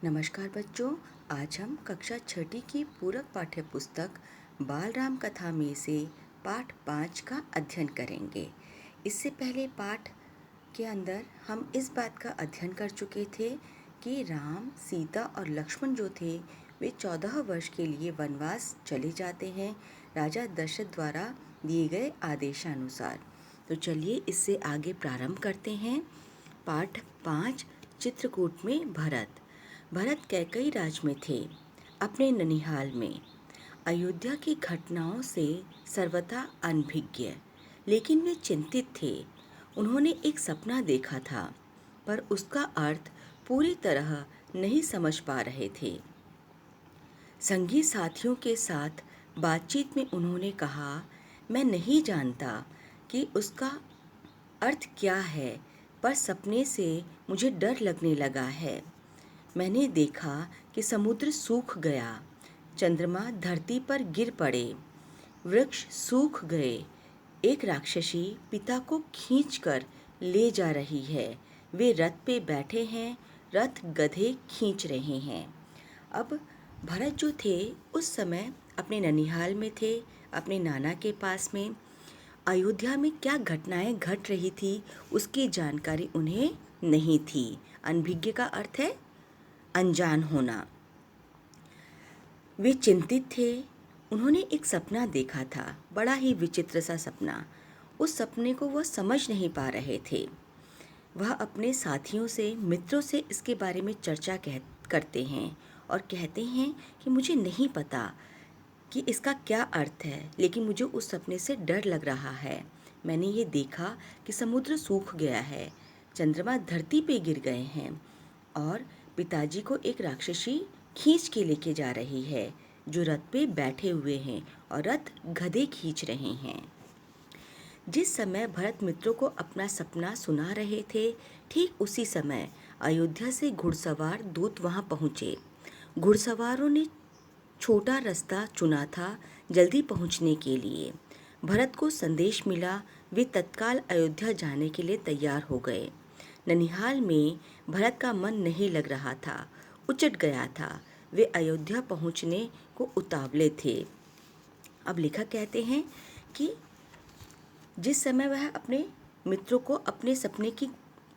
नमस्कार बच्चों। आज हम कक्षा छठी की पूरक पाठ्य पुस्तक बाल राम कथा में से पाठ 5 का अध्ययन करेंगे। इससे पहले पाठ के अंदर हम इस बात का अध्ययन कर चुके थे कि राम, सीता और लक्ष्मण जो थे वे 14 वर्ष के लिए वनवास चले जाते हैं राजा दशरथ द्वारा दिए गए आदेशानुसार। तो चलिए इससे आगे प्रारंभ करते हैं। पाठ 5 चित्रकूट में भरत कैकई राज में थे, अपने ननिहाल में। अयोध्या की घटनाओं से सर्वथा अनभिज्ञ, लेकिन वे चिंतित थे। उन्होंने एक सपना देखा था, पर उसका अर्थ पूरी तरह नहीं समझ पा रहे थे। संगी साथियों के साथ बातचीत में उन्होंने कहा, मैं नहीं जानता कि उसका अर्थ क्या है, पर सपने से मुझे डर लगने लगा है। मैंने देखा कि समुद्र सूख गया, चंद्रमा धरती पर गिर पड़े, वृक्ष सूख गए। एक राक्षसी पिता को खींचकर ले जा रही है। वे रथ पे बैठे हैं, रथ गधे खींच रहे हैं। अब भरत जो थे उस समय अपने ननिहाल में थे, अपने नाना के पास में। अयोध्या में क्या घटनाएं घट रही थी उसकी जानकारी उन्हें नहीं थी। अनभिज्ञ का अर्थ है अनजान होना। वे चिंतित थे। उन्होंने एक सपना देखा था, बड़ा ही विचित्र सा सपना। उस सपने को वह समझ नहीं पा रहे थे। वह अपने साथियों से, मित्रों से इसके बारे में चर्चा करते हैं और कहते हैं कि मुझे नहीं पता कि इसका क्या अर्थ है, लेकिन मुझे उस सपने से डर लग रहा है। मैंने ये देखा कि समुद्र सूख गया है, चंद्रमा धरती पे गिर गए हैं और पिताजी को एक राक्षसी खींच के लेके जा रही है, जो रथ पे बैठे हुए हैं और रथ गधे खींच रहे हैं। जिस समय भरत मित्रों को अपना सपना सुना रहे थे, ठीक उसी समय अयोध्या से घुड़सवार दूत वहां पहुंचे। घुड़सवारों ने छोटा रास्ता चुना था जल्दी पहुंचने के लिए। भरत को संदेश मिला, वे तत्काल अयोध्या जाने के लिए तैयार हो गए। ननिहाल में भरत का मन नहीं लग रहा था, उचट गया था। वे अयोध्या पहुंचने को उतावले थे। अब लेखक कहते हैं कि जिस समय वह अपने मित्रों को अपने सपने की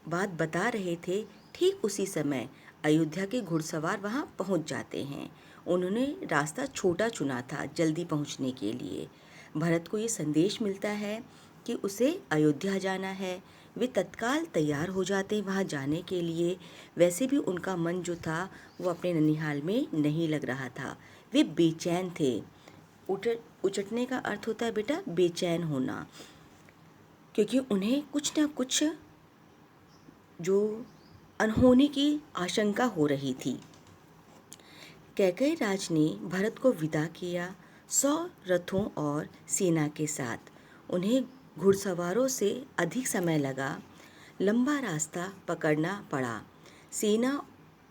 बात बता रहे थे, ठीक उसी समय अयोध्या के घुड़सवार वहां पहुंच जाते हैं। उन्होंने रास्ता छोटा चुना था जल्दी पहुंचने के लिए। भरत को ये संदेश मिलता है कि उसे अयोध्या जाना है। वे तत्काल तैयार हो जाते वहाँ जाने के लिए। वैसे भी उनका मन जो था वो अपने ननिहाल में नहीं लग रहा था। वे बेचैन थे। उचटने का अर्थ होता है बेटा बेचैन होना, क्योंकि उन्हें कुछ ना कुछ जो अनहोनी की आशंका हो रही थी। कैकई राज ने भरत को विदा किया 100 रथों और सेना के साथ। उन्हें घुड़सवारों से अधिक समय लगा, लंबा रास्ता पकड़ना पड़ा। सेना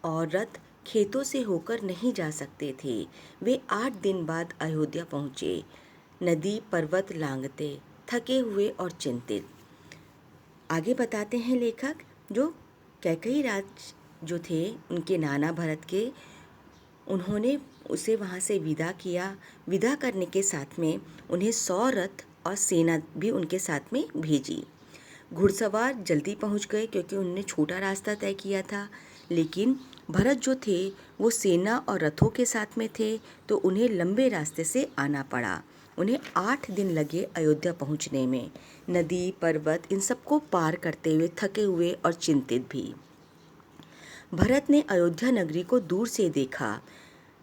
और रथ खेतों से होकर नहीं जा सकते थे। वे 8 दिन बाद अयोध्या पहुँचे, नदी पर्वत लांघते, थके हुए और चिंतित। आगे बताते हैं लेखक, जो कैकई राज जो थे उनके नाना भरत के, उन्होंने उसे वहाँ से विदा किया। विदा करने के साथ में उन्हें 100 रथ और सेना भी उनके साथ में भेजी। घुड़सवार जल्दी पहुँच गए क्योंकि उन्होंने छोटा रास्ता तय किया था, लेकिन भरत जो थे वो सेना और रथों के साथ में थे, तो उन्हें लंबे रास्ते से आना पड़ा। उन्हें 8 दिन लगे अयोध्या पहुँचने में, नदी पर्वत इन सबको पार करते हुए, थके हुए और चिंतित भी। भरत ने अयोध्या नगरी को दूर से देखा।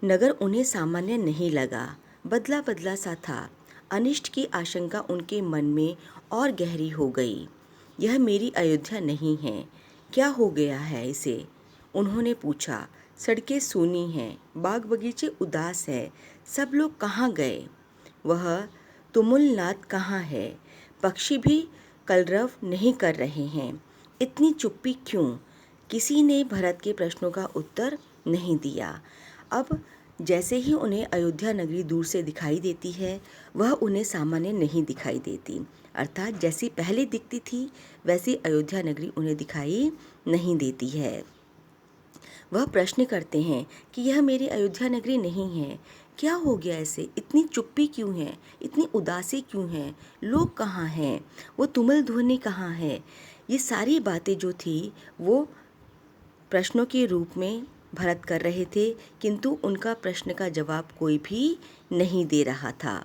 नगर उन्हें सामान्य नहीं लगा, बदला बदला सा था। अनिष्ट की आशंका उनके मन में और गहरी हो गई। यह मेरी अयोध्या नहीं है, क्या हो गया है इसे? उन्होंने पूछा। सड़कें सूनी हैं, बाग बगीचे उदास है, सब लोग कहाँ गए? वह तुमुलनाद कहाँ है? पक्षी भी कलरव नहीं कर रहे हैं। इतनी चुप्पी क्यों? किसी ने भरत के प्रश्नों का उत्तर नहीं दिया। अब जैसे ही उन्हें अयोध्या नगरी दूर से दिखाई देती है, वह उन्हें सामान्य नहीं दिखाई देती। अर्थात जैसी पहले दिखती थी वैसी अयोध्या नगरी उन्हें दिखाई नहीं देती है। वह प्रश्न करते हैं कि यह मेरी अयोध्या नगरी नहीं है, क्या हो गया ऐसे, इतनी चुप्पी क्यों है, इतनी उदासी क्यों है, लोग कहाँ हैं, वो तुमुल ध्वनि कहाँ है। ये सारी बातें जो थी वो प्रश्नों के रूप में भरत कर रहे थे, किंतु उनका प्रश्न का जवाब कोई भी नहीं दे रहा था।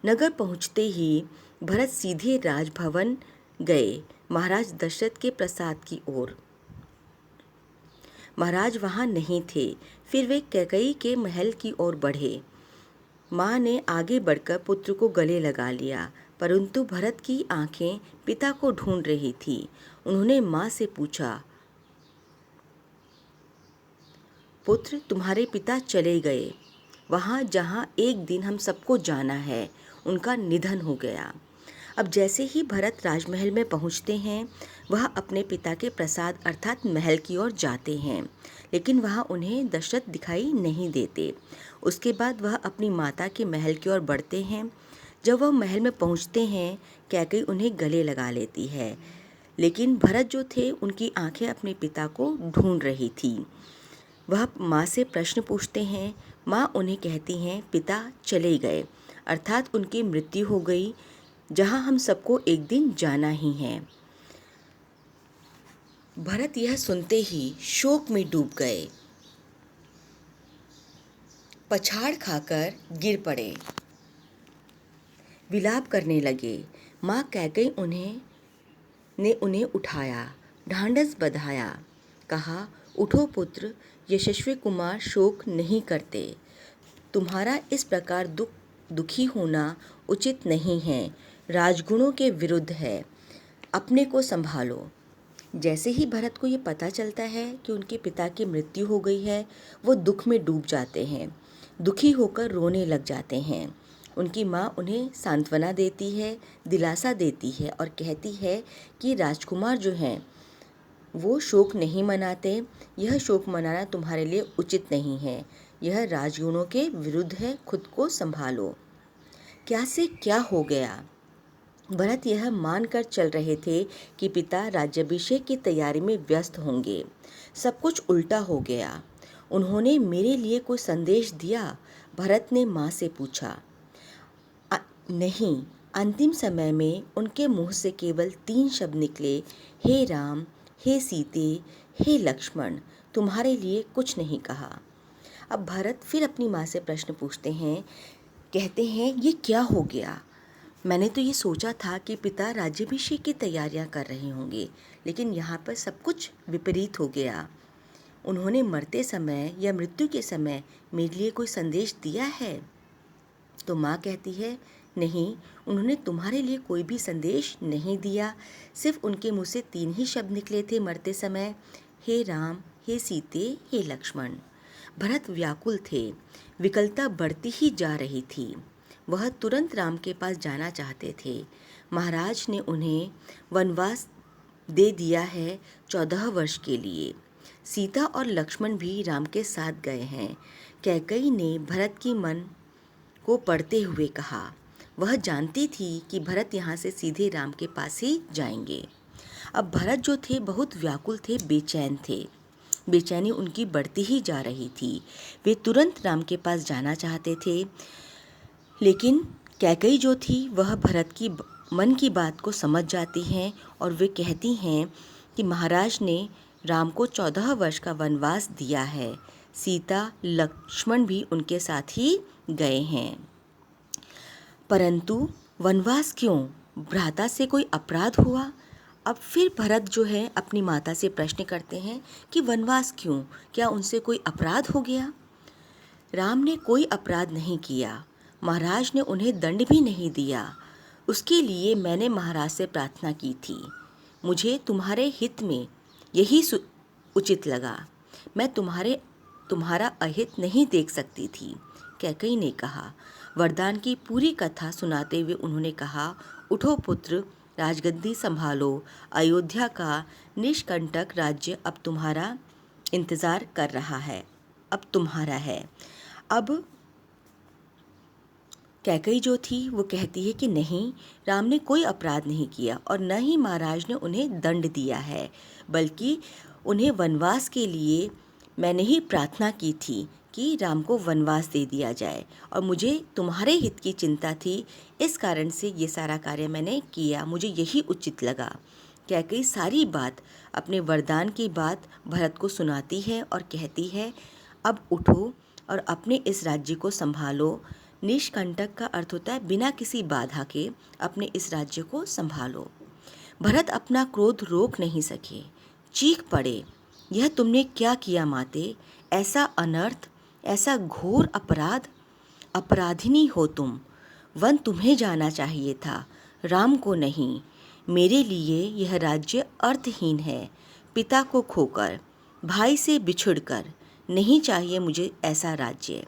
नगर पहुँचते ही भरत सीधे राजभवन गए, महाराज दशरथ के प्रसाद की ओर। महाराज वहाँ नहीं थे। फिर वे कैकई के महल की ओर बढ़े। माँ ने आगे बढ़कर पुत्र को गले लगा लिया, परंतु भरत की आंखें पिता को ढूंढ रही थी। उन्होंने माँ से पूछा, पुत्र, तुम्हारे पिता चले गए, वहाँ जहाँ एक दिन हम सबको जाना है, उनका निधन हो गया। अब जैसे ही भरत राजमहल में पहुँचते हैं, वह अपने पिता के प्रसाद अर्थात महल की ओर जाते हैं, लेकिन वहाँ उन्हें दशरथ दिखाई नहीं देते। उसके बाद वह अपनी माता के महल की ओर बढ़ते हैं। जब वह महल में पहुँचते हैं, कैकई उन्हें गले लगा लेती है, लेकिन भरत जो थे उनकी आंखें अपने पिता को ढूंढ रही थी। वह माँ से प्रश्न पूछते हैं। माँ उन्हें कहती हैं, पिता चले गए, अर्थात उनकी मृत्यु हो गई, जहाँ हम सबको एक दिन जाना ही है। भरत यह सुनते ही शोक में डूब गए, पछाड़ खाकर गिर पड़े, विलाप करने लगे। माँ कैकई उन्हें उठाया, ढांढस बंधाया, कहा, उठो पुत्र, यशस्वी कुमार शोक नहीं करते। तुम्हारा इस प्रकार दुखी होना उचित नहीं है, राजगुणों के विरुद्ध है, अपने को संभालो। जैसे ही भरत को ये पता चलता है कि उनके पिता की मृत्यु हो गई है, वो दुख में डूब जाते हैं, दुखी होकर रोने लग जाते हैं। उनकी माँ उन्हें सांत्वना देती है, दिलासा देती है और कहती है कि राजकुमार जो हैं वो शोक नहीं मनाते, यह शोक मनाना तुम्हारे लिए उचित नहीं है, यह राजगुणों के विरुद्ध है, खुद को संभालो। क्या से क्या हो गया। भरत यह मानकर चल रहे थे कि पिता राज्याभिषेक की तैयारी में व्यस्त होंगे। सब कुछ उल्टा हो गया। उन्होंने मेरे लिए कोई संदेश दिया? भरत ने माँ से पूछा। नहीं। अंतिम समय में उनके मुंह से केवल 3 शब्द निकले, हे राम, हे सीते, हे लक्ष्मण, तुम्हारे लिए कुछ नहीं कहा। अब भरत फिर अपनी माँ से प्रश्न पूछते हैं, कहते हैं, ये क्या हो गया। मैंने तो ये सोचा था कि पिता राज्याभिषेक की तैयारियां कर रहे होंगे, लेकिन यहाँ पर सब कुछ विपरीत हो गया। उन्होंने मरते समय या मृत्यु के समय मेरे लिए कोई संदेश दिया है? तो माँ कहती है, नहीं, उन्होंने तुम्हारे लिए कोई भी संदेश नहीं दिया। सिर्फ उनके मुँह से 3 ही शब्द निकले थे मरते समय, हे राम, हे सीते, हे लक्ष्मण। भरत व्याकुल थे, विकलता बढ़ती ही जा रही थी। वह तुरंत राम के पास जाना चाहते थे। महाराज ने उन्हें वनवास दे दिया है 14 वर्ष के लिए। सीता और लक्ष्मण भी राम के साथ गए हैं। कैकई ने भरत की मन को पढ़ते हुए कहा। वह जानती थी कि भरत यहाँ से सीधे राम के पास ही जाएंगे। अब भरत जो थे बहुत व्याकुल थे, बेचैन थे। बेचैनी उनकी बढ़ती ही जा रही थी। वे तुरंत राम के पास जाना चाहते थे, लेकिन कैकई जो थी वह भरत की मन की बात को समझ जाती हैं और वे कहती हैं कि महाराज ने राम को 14 वर्ष का वनवास दिया है। सीता, लक्ष्मण भी उनके साथ ही गए हैं। परंतु वनवास क्यों? भ्राता से कोई अपराध हुआ? अब फिर भरत जो है अपनी माता से प्रश्न करते हैं कि वनवास क्यों? क्या उनसे कोई अपराध हो गया? राम ने कोई अपराध नहीं किया। महाराज ने उन्हें दंड भी नहीं दिया। उसके लिए मैंने महाराज से प्रार्थना की थी। मुझे तुम्हारे हित में यही उचित लगा। मैं तुम्हारा अहित नहीं देख सकती थी, कैकई ने कहा। वरदान की पूरी कथा सुनाते हुए उन्होंने कहा, उठो पुत्र, राजगद्दी संभालो। अयोध्या का निष्कंटक राज्य अब तुम्हारा इंतज़ार कर रहा है, अब तुम्हारा है। अब कैकई जो थी वो कहती है कि नहीं, राम ने कोई अपराध नहीं किया और न ही महाराज ने उन्हें दंड दिया है, बल्कि उन्हें वनवास के लिए मैंने ही प्रार्थना की थी कि राम को वनवास दे दिया जाए, और मुझे तुम्हारे हित की चिंता थी, इस कारण से ये सारा कार्य मैंने किया, मुझे यही उचित लगा। कैकेयी सारी बात, अपने वरदान की बात भरत को सुनाती है और कहती है, अब उठो और अपने इस राज्य को संभालो। निष्कंटक का अर्थ होता है बिना किसी बाधा के अपने इस राज्य को संभालो। भरत अपना क्रोध रोक नहीं सके, चीख पड़े, यह तुमने क्या किया माते? ऐसा अनर्थ, ऐसा घोर अपराध, अपराधिनी हो तुम। वन तुम्हें जाना चाहिए था, राम को नहीं। मेरे लिए यह राज्य अर्थहीन है। पिता को खोकर, भाई से बिछुड़कर नहीं चाहिए मुझे ऐसा राज्य।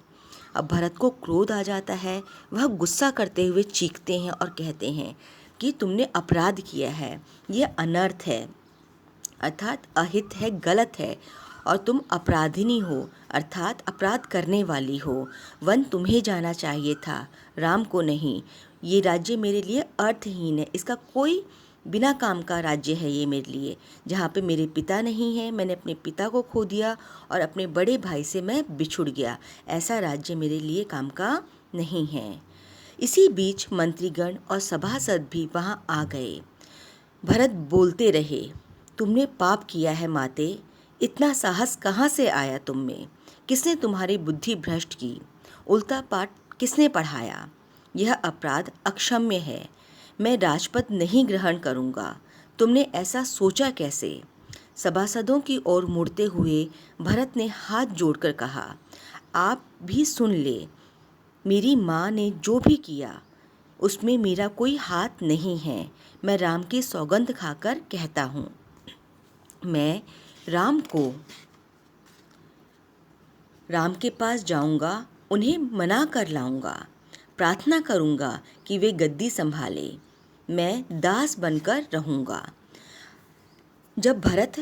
अब भरत को क्रोध आ जाता है, वह गुस्सा करते हुए चीखते हैं और कहते हैं कि तुमने अपराध किया है, यह अनर्थ है, अर्थात अहित है, गलत है, और तुम अपराधिनी हो, अर्थात अपराध करने वाली हो। वन तुम्हें जाना चाहिए था, राम को नहीं। ये राज्य मेरे लिए अर्थहीन है, इसका कोई बिना काम का राज्य है ये मेरे लिए, जहाँ पे मेरे पिता नहीं है, मैंने अपने पिता को खो दिया और अपने बड़े भाई से मैं बिछुड़ गया, ऐसा राज्य मेरे लिए काम का नहीं है। इसी बीच मंत्रीगण और सभासद भी वहाँ आ गए। भरत बोलते रहे, तुमने पाप किया है माते, इतना साहस कहाँ से आया तुम में? किसने तुम्हारी बुद्धि भ्रष्ट की? उल्टा पाठ किसने पढ़ाया? यह अपराध अक्षम्य है, मैं राजपद नहीं ग्रहण करूँगा। तुमने ऐसा सोचा कैसे? सभासदों की ओर मुड़ते हुए भरत ने हाथ जोड़कर कहा, आप भी सुन ले, मेरी माँ ने जो भी किया उसमें मेरा कोई हाथ नहीं है। मैं राम की सौगंध खाकर कहता हूँ, मैं राम के पास जाऊँगा, उन्हें मना कर लाऊँगा, प्रार्थना करूँगा कि वे गद्दी संभाले, मैं दास बनकर रहूँगा। जब भरत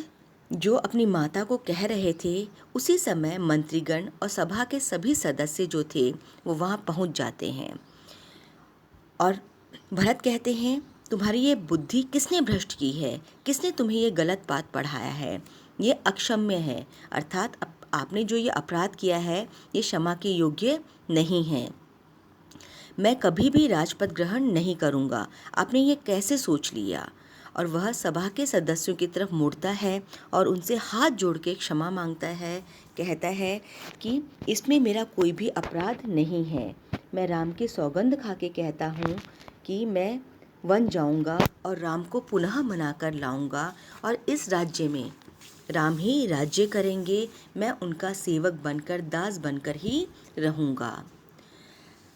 जो अपनी माता को कह रहे थे, उसी समय मंत्रीगण और सभा के सभी सदस्य जो थे वो वहाँ पहुँच जाते हैं और भरत कहते हैं, तुम्हारी ये बुद्धि किसने भ्रष्ट की है? किसने तुम्हें ये गलत बात पढ़ाया है? ये अक्षम्य है, अर्थात आपने जो ये अपराध किया है ये क्षमा के योग्य नहीं है। मैं कभी भी राजपद ग्रहण नहीं करूँगा, आपने ये कैसे सोच लिया? और वह सभा के सदस्यों की तरफ मुड़ता है और उनसे हाथ जोड़ के क्षमा मांगता है, कहता है कि इसमें मेरा कोई भी अपराध नहीं है। मैं राम की सौगंध खा के कहता हूँ कि मैं वन जाऊँगा और राम को पुनः मना कर लाऊँगा, और इस राज्य में राम ही राज्य करेंगे, मैं उनका सेवक बनकर, दास बनकर ही रहूँगा।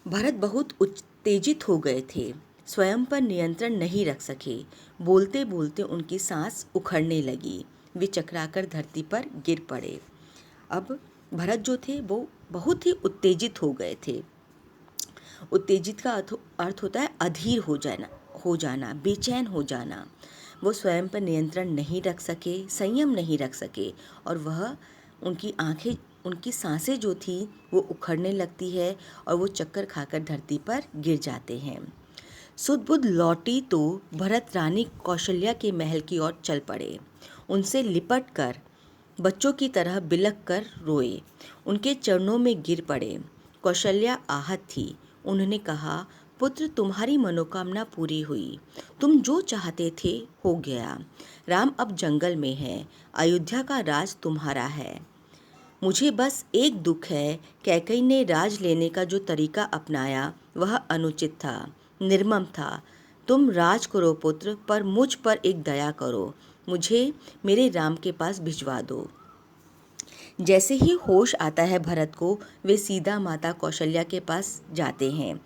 भरत बहुत उत्तेजित हो गए थे, स्वयं पर नियंत्रण नहीं रख सके। बोलते बोलते उनकी सांस उखड़ने लगी, वे चकराकर धरती पर गिर पड़े। अब भरत जो थे वो बहुत ही उत्तेजित हो गए थे। उत्तेजित का अर्थ होता है अधीर हो जाना, बेचैन हो जाना। वो स्वयं पर नियंत्रण नहीं रख सके, संयम नहीं रख सके, और वह उनकी सांसें जो थी वो उखड़ने लगती है और वो चक्कर खाकर धरती पर गिर जाते हैं। सुध-बुध लौटी तो भरत रानी कौशल्या के महल की ओर चल पड़े। उनसे लिपट कर बच्चों की तरह बिलख कर रोए, उनके चरणों में गिर पड़े। कौशल्या आहत थी। उन्होंने कहा, पुत्र, तुम्हारी मनोकामना पूरी हुई, तुम जो चाहते थे हो गया। राम अब जंगल में है, अयोध्या का राज तुम्हारा है। मुझे बस एक दुख है, कैकेयी ने राज लेने का जो तरीका अपनाया वह अनुचित था, निर्मम था। तुम राज करो पुत्र, पर मुझ पर एक दया करो, मुझे मेरे राम के पास भिजवा दो। जैसे ही होश आता है भरत को, वे सीधा माता कौशल्या के पास जाते हैं।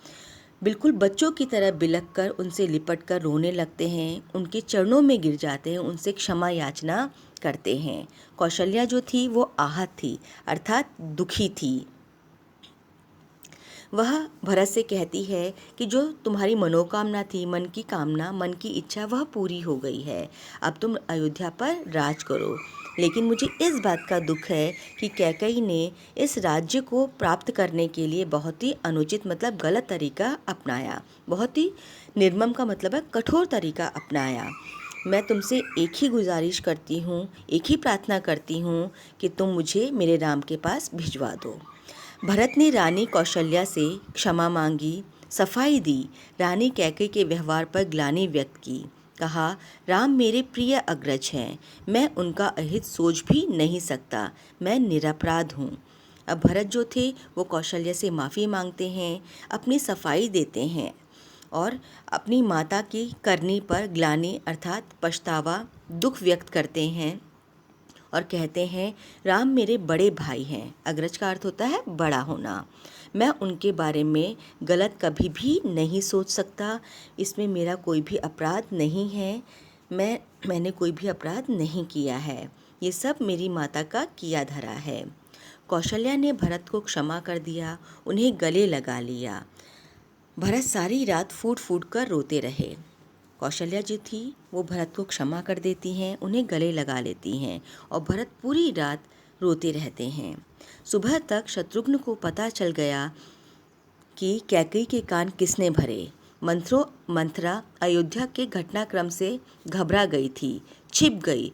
बिल्कुल बच्चों की तरह बिलख कर उनसे लिपट कर रोने लगते हैं, उनके चरणों में गिर जाते हैं, उनसे क्षमा याचना करते हैं। कौशल्या जो थी वो आहत थी, अर्थात दुखी थी। वह भरत से कहती है कि जो तुम्हारी मनोकामना थी, मन की कामना, मन की इच्छा, वह पूरी हो गई है। अब तुम अयोध्या पर राज करो। लेकिन मुझे इस बात का दुख है कि कैकेयी ने इस राज्य को प्राप्त करने के लिए बहुत ही अनुचित, मतलब गलत तरीका अपनाया, बहुत ही निर्मम का मतलब है कठोर तरीका अपनाया। मैं तुमसे एक ही गुजारिश करती हूँ, एक ही प्रार्थना करती हूँ कि तुम मुझे मेरे राम के पास भिजवा दो। भरत ने रानी कौशल्या से क्षमा मांगी, सफाई दी, रानी कैकेयी के व्यवहार पर ग्लानि व्यक्त की। कहा, राम मेरे प्रिय अग्रज हैं, मैं उनका अहित सोच भी नहीं सकता, मैं निरपराध हूँ। अब भरत जो थे वो कौशल्या से माफ़ी मांगते हैं, अपनी सफाई देते हैं और अपनी माता की करनी पर ग्लानि अर्थात पछतावा, दुख व्यक्त करते हैं और कहते हैं, राम मेरे बड़े भाई हैं। अग्रज का अर्थ होता है बड़ा होना। मैं उनके बारे में गलत कभी भी नहीं सोच सकता, इसमें मेरा कोई भी अपराध नहीं है, मैंने कोई भी अपराध नहीं किया है, ये सब मेरी माता का किया धरा है। कौशल्या ने भरत को क्षमा कर दिया, उन्हें गले लगा लिया। भरत सारी रात फूट फूट कर रोते रहे। कौशल्या जो थी वो भरत को क्षमा कर देती हैं, उन्हें गले लगा लेती हैं और भरत पूरी रात रोते रहते हैं। सुबह तक शत्रुघ्न को पता चल गया कि कैकेयी के कान किसने भरे। मंथरा अयोध्या के घटनाक्रम से घबरा गई थी, छिप गई।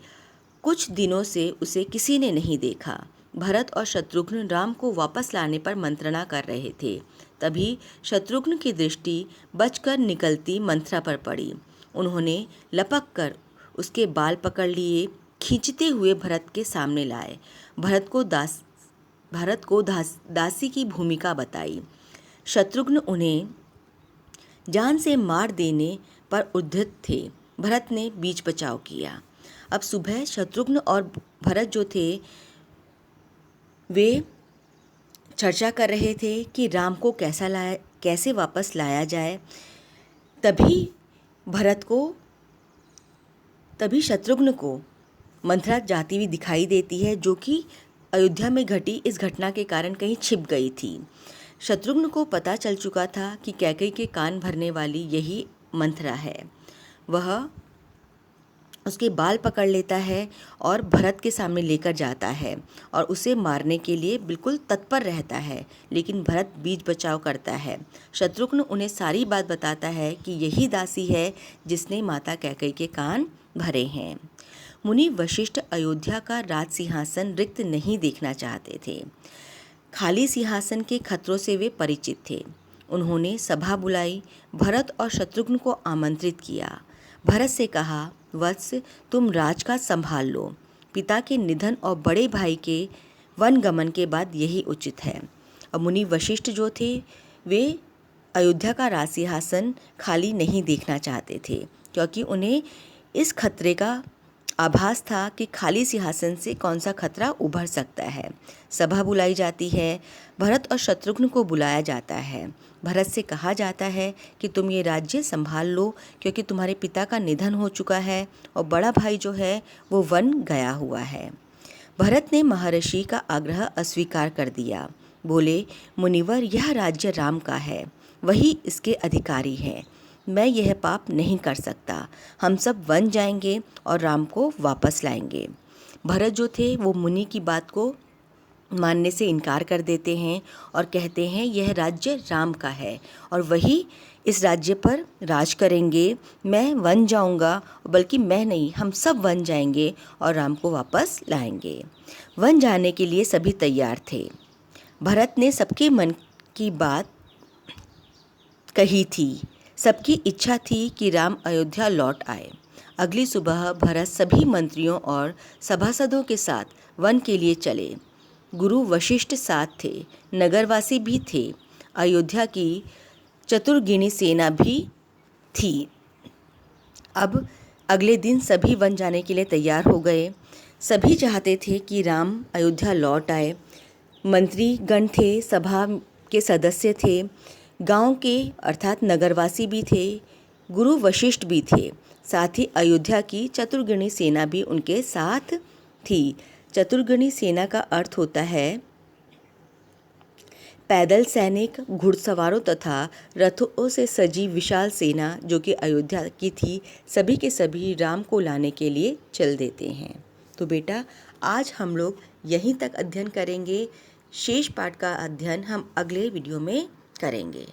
कुछ दिनों से उसे किसी ने नहीं देखा। भरत और शत्रुघ्न राम को वापस लाने पर मंत्रणा कर रहे थे। तभी शत्रुघ्न की दृष्टि बचकर निकलती मंथरा पर पड़ी। उन्होंने लपक कर उसके बाल पकड़ लिए, खींचते हुए भरत के सामने लाए। भरत को दासी की भूमिका बताई। शत्रुघ्न उन्हें जान से मार देने पर उद्यत थे। भरत ने बीच बचाव किया। अब सुबह शत्रुघ्न और भरत जो थे वे चर्चा कर रहे थे कि राम को कैसे वापस लाया जाए। तभी शत्रुघ्न को मंथरा जाती हुई दिखाई देती है, जो कि अयोध्या में घटी इस घटना के कारण कहीं छिप गई थी। शत्रुघ्न को पता चल चुका था कि कैकेयी के कान भरने वाली यही मंथरा है। वह उसके बाल पकड़ लेता है और भरत के सामने लेकर जाता है और उसे मारने के लिए बिल्कुल तत्पर रहता है, लेकिन भरत बीच बचाव करता है। शत्रुघ्न उन्हें सारी बात बताता है कि यही दासी है जिसने माता कैकेयी के कान भरे हैं। मुनि वशिष्ठ अयोध्या का राज सिंहासन रिक्त नहीं देखना चाहते थे। खाली सिंहासन के खतरों से वे परिचित थे। उन्होंने सभा बुलाई, भरत और शत्रुघ्न को आमंत्रित किया। भरत से कहा, वत्स, तुम राजकाज संभाल लो। पिता के निधन और बड़े भाई के वनगमन के बाद यही उचित है। अब मुनि वशिष्ठ जो थे वे अयोध्या का राज सिंहासन खाली नहीं देखना चाहते थे, क्योंकि उन्हें इस खतरे का आभास था कि खाली सिंहासन से कौन सा खतरा उभर सकता है। सभा बुलाई जाती है। भरत और शत्रुघ्न को बुलाया जाता है। भरत से कहा जाता है कि तुम ये राज्य संभाल लो, क्योंकि तुम्हारे पिता का निधन हो चुका है और बड़ा भाई जो है वो वन गया हुआ है। भरत ने महर्षि का आग्रह अस्वीकार कर दिया। बोले, मुनिवर, यह राज्य राम का है, वही इसके अधिकारी हैं। मैं यह पाप नहीं कर सकता। हम सब वन जाएंगे और राम को वापस लाएंगे। भरत जो थे वो मुनि की बात को मानने से इनकार कर देते हैं और कहते हैं यह राज्य राम का है और वही इस राज्य पर राज करेंगे। मैं वन जाऊंगा, बल्कि मैं नहीं, हम सब वन जाएंगे और राम को वापस लाएंगे। वन जाने के लिए सभी तैयार थे। भरत ने सबके मन की बात कही थी। सबकी इच्छा थी कि राम अयोध्या लौट आए। अगली सुबह भरत सभी मंत्रियों और सभासदों के साथ वन के लिए चले। गुरु वशिष्ठ साथ थे, नगरवासी भी थे, अयोध्या की चतुर्गिणी सेना भी थी। अब अगले दिन सभी वन जाने के लिए तैयार हो गए। सभी चाहते थे कि राम अयोध्या लौट आए। मंत्री गण थे, सभा के सदस्य थे, गांव के अर्थात नगरवासी भी थे, गुरु वशिष्ठ भी थे, साथ ही अयोध्या की चतुर्गिणी सेना भी उनके साथ थी। चतुर्गिणी सेना का अर्थ होता है पैदल सैनिक, घुड़सवारों तथा रथों से सजी विशाल सेना, जो कि अयोध्या की थी। सभी के सभी राम को लाने के लिए चल देते हैं। तो बेटा, आज हम लोग यहीं तक अध्ययन करेंगे। शेष पाठ का अध्ययन हम अगले वीडियो में करेंगे।